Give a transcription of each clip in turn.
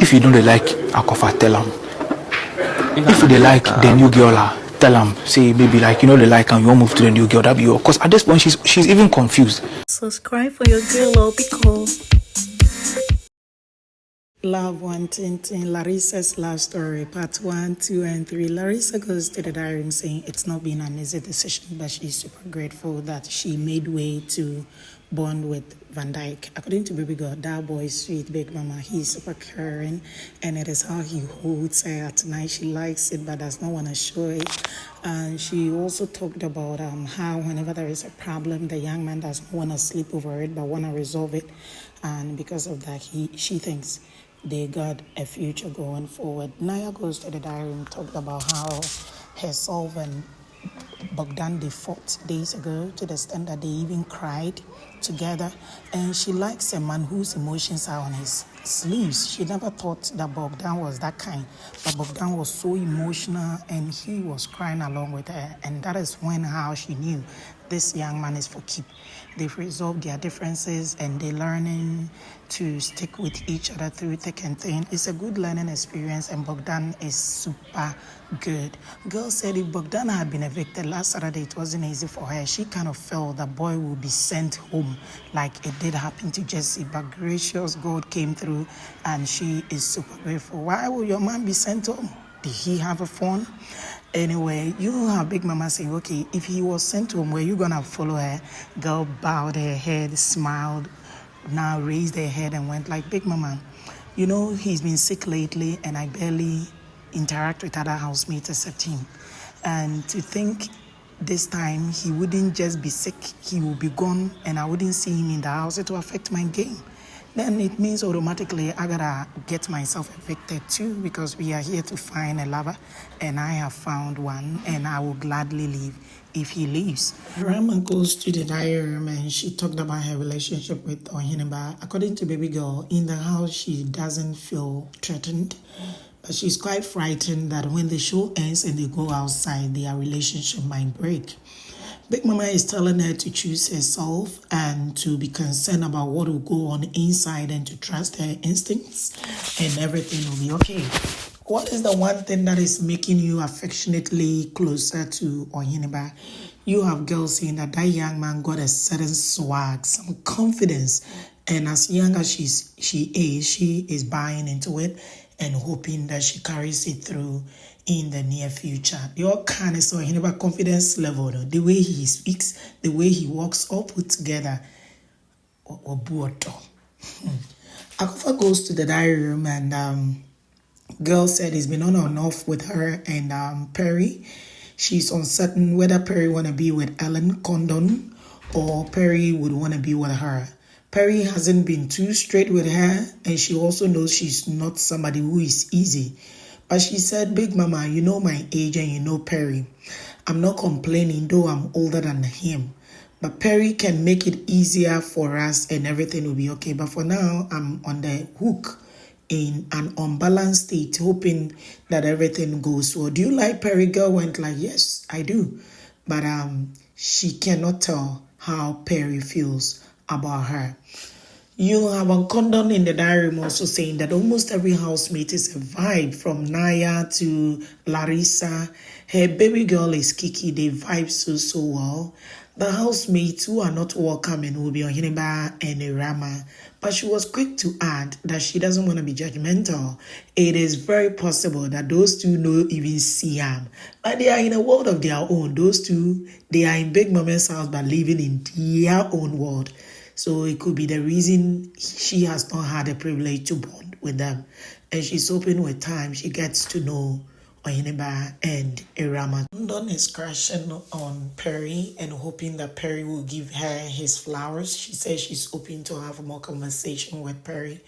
if you don't like Akafa, tell him. If they like the new girl, tell him. Say maybe like they like and you won't move to the new girl. That be your. Cause at this point she's even confused. Subscribe for your girl, because Love Wanting in Larissa's love story, part 1, 2, and 3. Larissa goes to the diary room saying it's not been an easy decision, but she's super grateful that she made way to bond with Van Dyke. According to Baby Girl, that boy is sweet, big mama. He's super caring, and it is how he holds her at night. She likes it, but does not want to show it. And she also talked about how whenever there is a problem, the young man does not want to sleep over it, but want to resolve it. And because of that, she thinks they got a future going forward. Naya goes to the diary and talked about how herself and Bogdan they fought days ago to the extent that they even cried together. And she likes a man whose emotions are on his sleeves. She never thought that Bogdan was that kind, but Bogdan was so emotional and he was crying along with her. And that is how she knew this young man is for keep. They've resolved their differences and they're learning to stick with each other through thick and thin. It's a good learning experience, and Bogdan is super good. Girl said if Bogdan had been evicted last Saturday, it wasn't easy for her. She kind of felt the boy would be sent home like it did happen to Jesse, but gracious God came through and she is super grateful. Why would your man be sent home? Did he have a phone? Anyway, you have Big Mama saying, okay, if he was sent home, were you going to follow her? Girl bowed her head, smiled, now raised her head and went like, Big Mama, he's been sick lately and I barely interact with other housemates except him. And to think this time he wouldn't just be sick, he will be gone and I wouldn't see him in the house, it will affect my game. Then it means automatically I gotta get myself evicted too, because we are here to find a lover and I have found one and I will gladly leave if he leaves. Rama goes to the diary room and she talked about her relationship with Oheneba. According to Baby Girl, in the house she doesn't feel threatened, but she's quite frightened that when the show ends and they go outside, their relationship might break. Big Mama is telling her to choose herself and to be concerned about what will go on inside and to trust her instincts and everything will be okay. What is the one thing that is making you affectionately closer to Oheneba? You have girls saying that young man got a certain swag, some confidence, and as young as she is buying into it and hoping that she carries it through in the near future. The all kind of Oheneba confidence level, the way he speaks, the way he walks, all put together. Akafa goes to the diary room and girl said he's been on and off with her and Perry. She's uncertain whether Perry want to be with Ellen Condon or Perry would want to be with her. Perry hasn't been too straight with her and she also knows she's not somebody who is easy. But she said, Big Mama, you know my age and you know Perry. I'm not complaining, though I'm older than him. But Perry can make it easier for us and everything will be okay. But for now, I'm on the hook in an unbalanced state, hoping that everything goes well. Do you like Perry? Girl went like, yes, I do. But she cannot tell how Perry feels about her. You have a condom in the diary room also saying that almost every housemate is a vibe, from Naya to Larissa. Her baby girl is Kiki. They vibe so well. The housemates who are not welcoming will be Oheneba and Rama. But she was quick to add that she doesn't want to be judgmental. It is very possible that those two don't even see him. But they are in a world of their own. Those two, they are in Big Mama's house but living in their own world. So it could be the reason she has not had a privilege to bond with them. And she's hoping with time she gets to know Oheneba and Irama. London is crashing on Perry and hoping that Perry will give her his flowers. She says she's hoping to have more conversation with Perry.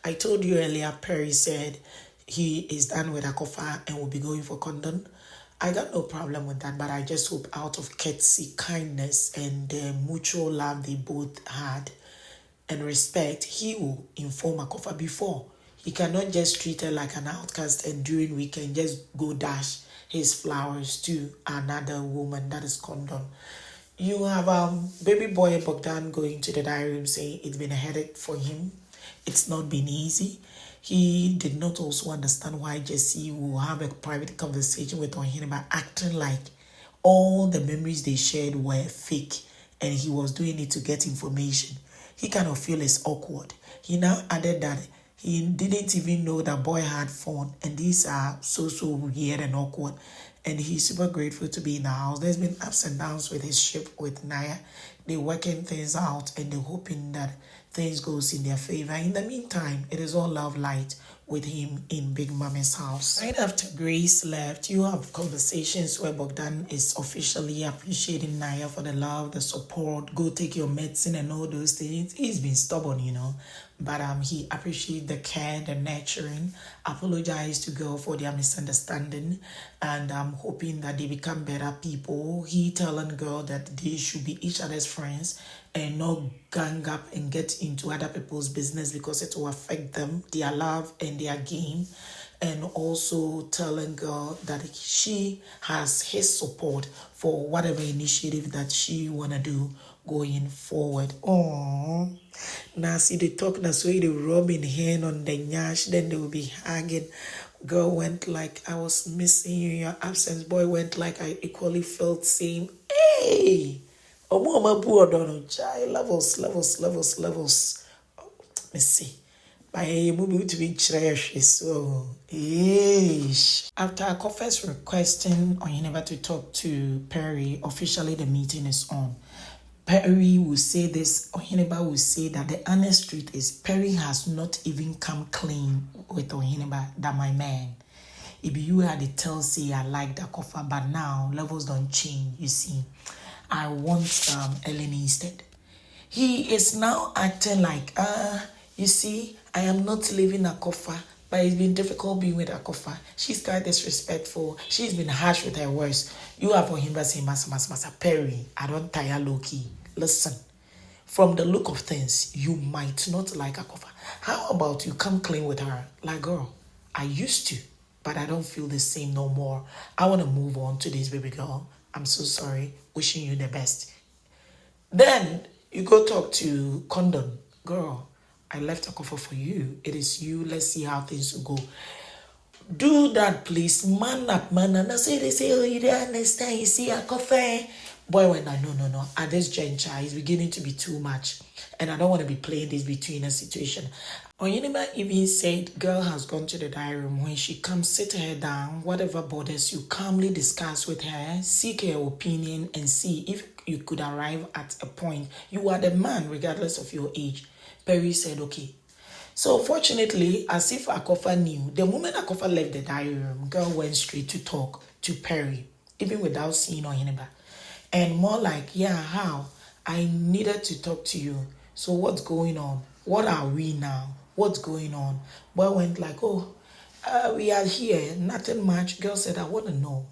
I told you earlier, Perry said he is done with Akafa and will be going for Condon. I got no problem with that, but I just hope out of courtesy, kindness, and the mutual love they both had and respect, he will inform Akafa before. He cannot just treat her like an outcast and during weekend just go dash his flowers to another woman. That is Condon. You have baby boy Bogdan going to the diary room saying it's been a headache for him. It's not been easy. he did not also understand why Jesse will have a private conversation with Oheneba, acting like all the memories they shared were fake and he was doing it to get information. He kind of feel it's awkward. He now added that he didn't even know that boy had phone, and these are so weird and awkward. And he's super grateful to be in the house. There's been ups and downs with his ship with Naya. They're working things out and they're hoping that things goes in their favor. In the meantime, it is all love light with him in Big Mommy's house. Right after Grace left, you have conversations where Bogdan is officially appreciating Naya for the love, the support, go take your medicine and all those things. He's been stubborn, but he appreciates the care, the nurturing, apologize to girl for their misunderstanding, and I'm hoping that they become better people. He telling girl that they should be each other's friends and not gang up and get into other people's business because it will affect them, their love and their game. And also telling girl that she has his support for whatever initiative that she wanna do going forward. Oh, now see they talk that's way they rubbing hand on the nyash, then they will be hugging. Girl went like I was missing you in your absence. Boy went like I equally felt same. Hey, oh mama poor don't child levels. Let me see. My movie to be trash so after Akafa's requesting Oheneba to talk to Perry, officially the meeting is on. Perry will say this, Oheneba will say that the honest truth is Perry has not even come clean with Oheneba, that my man. If you had to tell say I like the Akafa, but now levels don't change, you see. I want Ellen instead. He is now acting like, you see, I am not leaving Akafa, but it's been difficult being with Akafa. She's quite disrespectful. She's been harsh with her words. You have for him to say, Massa Perry, I don't tire low-key. Listen, from the look of things, you might not like Akafa. How about you come clean with her? Like, girl, I used to, but I don't feel the same no more. I want to move on to this, baby girl. I'm so sorry. Wishing you the best. Then you go talk to Condon. Girl, I left Akafa for you. It is you. Let's see how things will go. Do that, please. Man up, man. And I say, they say, oh, you don't understand. You see, Akafa. Boy, when I no. At this juncture, it's beginning to be too much. And I don't want to be playing this between a situation. Oheneba even said, girl has gone to the diary room. When she comes, sit her down. Whatever bothers you, calmly discuss with her. Seek her opinion and see if you could arrive at a point. You are the man, regardless of your age. Perry said, okay. So fortunately, as if Akafa knew, the moment Akafa left the diary room, girl went straight to talk to Perry, even without seeing Oheneba. And more like, yeah, how? I needed to talk to you. So what's going on? What are we now? What's going on? Boy went like, oh, we are here, nothing much. Girl said, I want to know.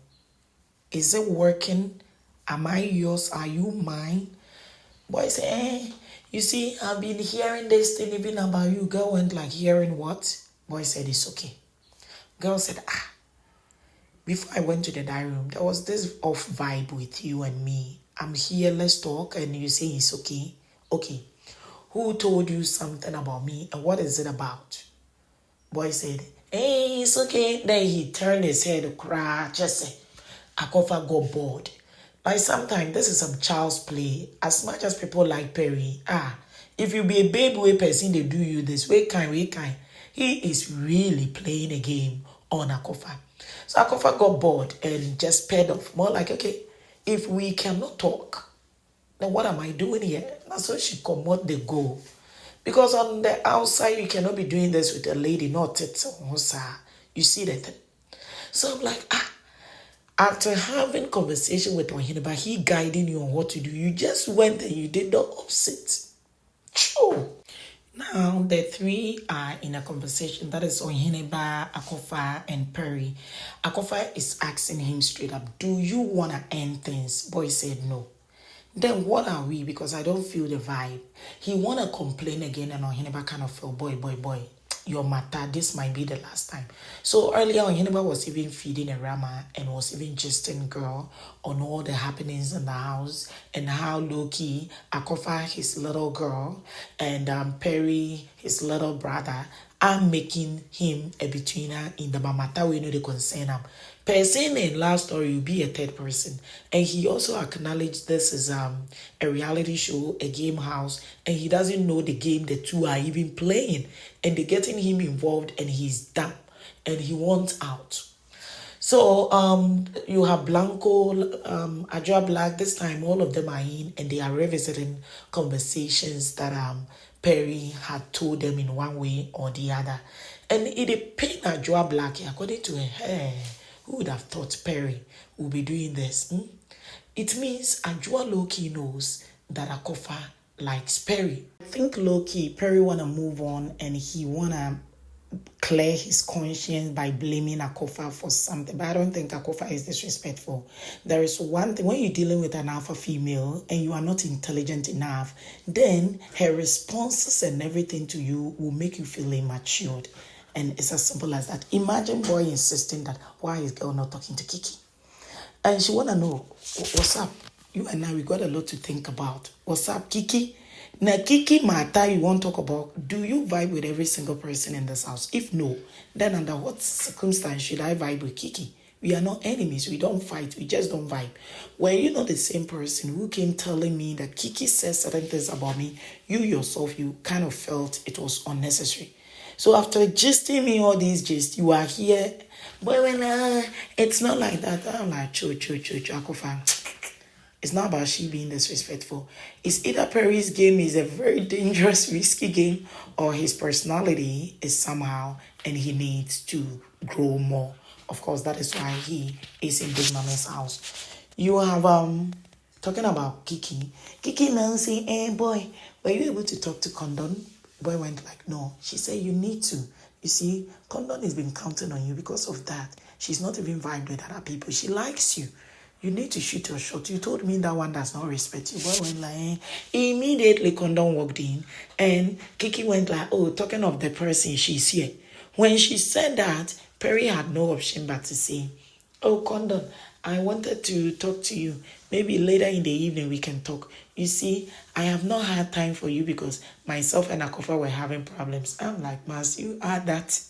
Is it working? Am I yours? Are you mine? Boy said, you see, I've been hearing this thing even about you. Girl went like, hearing what? Boy said, it's okay. Girl said, before I went to the diary room, there was this off vibe with you and me. I'm here, let's talk. And you say it's okay. Okay. Who told you something about me and what is it about? Boy said, hey, it's okay. Then he turned his head to cry. Just say, Akafa got bored. By sometime, this is some child's play. As much as people like Perry, if you be a baby way person, they do you this. We kind. He is really playing a game on Akafa. So Akafa got bored and just sped off. More like, okay, if we cannot talk, then what am I doing here? That's why she come out the goal. Because on the outside, you cannot be doing this with a lady, not it. You see that? So I'm like, after having conversation with Oheneba, he guiding you on what to do. You just went and you did the opposite. True. Now, the three are in a conversation. That is Oheneba, Akafa, and Perry. Akafa is asking him straight up, do you want to end things? Boy said no. Then what are we? Because I don't feel the vibe. He want to complain again and Oheneba kind of feel, boy, your matter, this might be the last time. So earlier Oheneba was even feeding a Rama and was even gisting girl on all the happenings in the house and how low-key Akafa, his little girl, and Perry, his little brother, are making him a betweener in the matter we know the concern him. Person in love story will be a third person. And he also acknowledged this is a reality show, a game house, and he doesn't know the game the two are even playing. And they're getting him involved and he's dumb and he wants out. So you have Blanco, Ajua Black. This time all of them are in and they are revisiting conversations that Perry had told them in one way or the other. And it pained Ajua Black, according to her, who would have thought Perry would be doing this? It means Ajua Loki knows that Akafa likes Perry. I think Loki, Perry wanna move on and he wanna clear his conscience by blaming Akafa for something. But I don't think Akafa is disrespectful. There is one thing, when you're dealing with an alpha female and you are not intelligent enough, then her responses and everything to you will make you feel immature. And it's as simple as that. Imagine boy insisting that, why is girl not talking to Kiki? And she want to know, what's up? You and I, we got a lot to think about. What's up, Kiki? Now, Kiki matter you want to talk about, do you vibe with every single person in this house? If no, then under what circumstance should I vibe with Kiki? We are not enemies. We don't fight. We just don't vibe. Were you not the same person who came telling me that Kiki says certain things about me, you yourself, you kind of felt it was unnecessary. So after gisting me all these gists, you are here. But when it's not like that, I'm like, Akafa. It's not about she being disrespectful. It's either Perry's game is a very dangerous, risky game, or his personality is somehow, and he needs to grow more. Of course, that is why he is in Big Mama's house. You have talking about Kiki. Kiki now saying, hey boy, were you able to talk to Condon? Boy went like, no. She said, you need to. You see, Condon has been counting on you because of that. She's not even vibed with other people. She likes you. You need to shoot your shot. You told me that one does not respect you. Boy went like, immediately Condon walked in and Kiki went like, oh, talking of the person, she's here. When she said that, Perry had no option but to say, oh, Condon, I wanted to talk to you. Maybe later in the evening we can talk. You see, I have not had time for you because myself and Akafa were having problems. I'm like, Mas, you are that.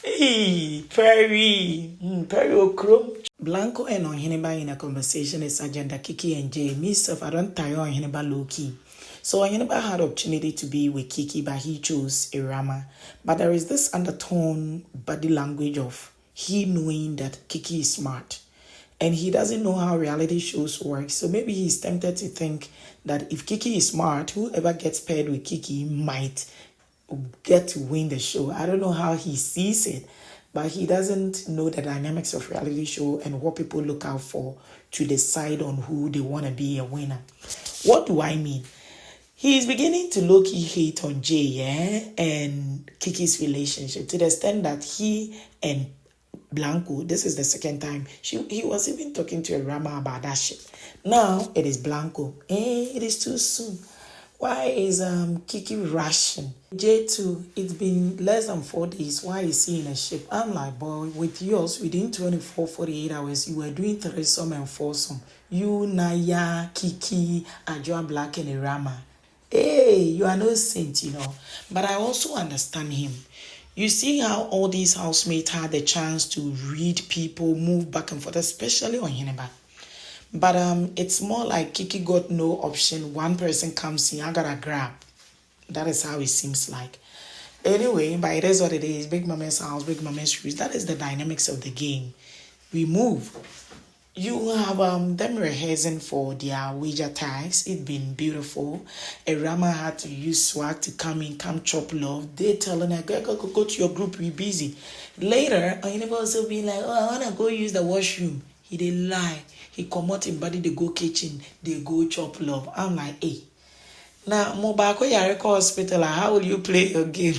Hey, Perry. Perry Okrom. Blanco and Oheneba in a conversation is agenda Kiki and Jay. Myself, I don't tire Oheneba low key. So Oheneba had opportunity to be with Kiki, but he chose Irama. But there is this undertone body language of he knowing that Kiki is smart. And he doesn't know how reality shows work. So maybe he's tempted to think that if Kiki is smart, whoever gets paired with Kiki might get to win the show. I don't know how he sees it, but he doesn't know the dynamics of reality show and what people look out for to decide on who they want to be a winner. What do I mean? He is beginning to low-key hate on Jay and Kiki's relationship to the extent that he and Blanco, this is the second time, he was even talking to a Rama about that shit. Now it is Blanco. It is too soon. Why is Kiki rushing? J2, it's been less than 4 days. Why is he in a ship? I'm like, boy, with yours, within 24, 48 hours, you were doing threesome and foursome. You, Naya, Kiki, Ajua Black, and Rama. Hey, you are no saint, you know. But I also understand him. You see how all these housemates had the chance to read people, move back and forth, especially on Oheneba. But it's more like Kiki got no option. One person comes in, I gotta grab. That is how it seems like. Anyway, but it is what it is. Big Mama's house, Big Mama's shoes. That is the dynamics of the game. We move. You have them rehearsing for their wager tags. It's been beautiful. Rama had to use swag to come in, come chop love. They telling her, go to your group, be busy. Later, Oheneba also being like, oh, I want to go use the washroom. He did lie. He come out in body, they go kitchen, they go chop love. I'm like, hey. Now, Mobako Yareko Hospital, how will you play your game?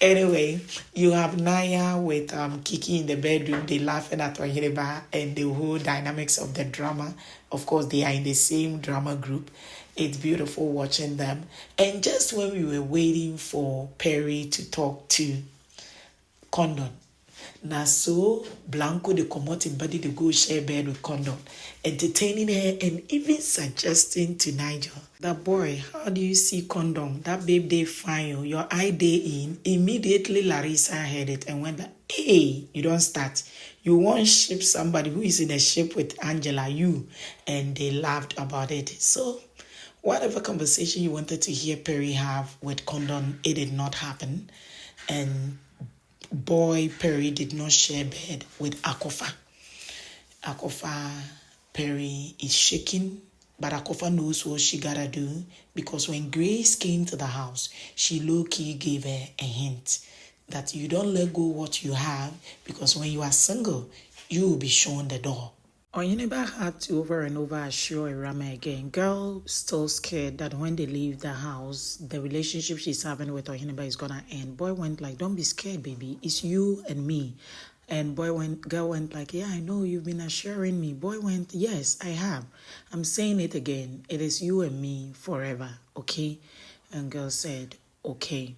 Anyway, you have Naya with Kiki in the bedroom. They laughing at Oheneba and the whole dynamics of the drama. Of course, they are in the same drama group. It's beautiful watching them. And just when we were waiting for Perry to talk to Condon, Now so Blanco the comot in body to go share bed with Condon, entertaining her and even suggesting to Nigel. That boy, how do you see Condon? That babe they fine you. Your eye day in. Immediately Larissa heard it and went like, hey, you don't start. You won't ship somebody who is in a ship with Angela, you. And they laughed about it. So whatever conversation you wanted to hear Perry have with Condon, it did not happen. And boy Perry did not share bed with Akafa. Akafa, Perry is shaking, but Akafa knows what she gotta do because when Grace came to the house, she low-key gave her a hint that you don't let go what you have because when you are single, you will be shown the door. Oheneba had to over and over assure Irama again, girl still scared that when they leave the house, the relationship she's having with Oheneba is gonna end. Boy went like, don't be scared, baby. It's you and me. And girl went like, yeah, I know you've been assuring me. Boy went, yes, I have. I'm saying it again. It is you and me forever, okay? And girl said, okay.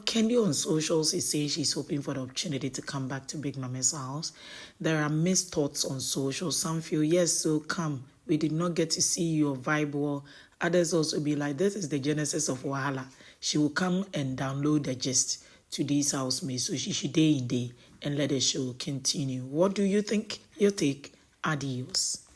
Candy on socials is saying she's hoping for the opportunity to come back to Big Mama's house. There are mixed thoughts on social. Some feel, yes, so come. We did not get to see your vibe wall. Others also be like, this is the genesis of Wahala. She will come and download the gist to these housemates. So she should day in day and let the show continue. What do you think? Your take. Adios.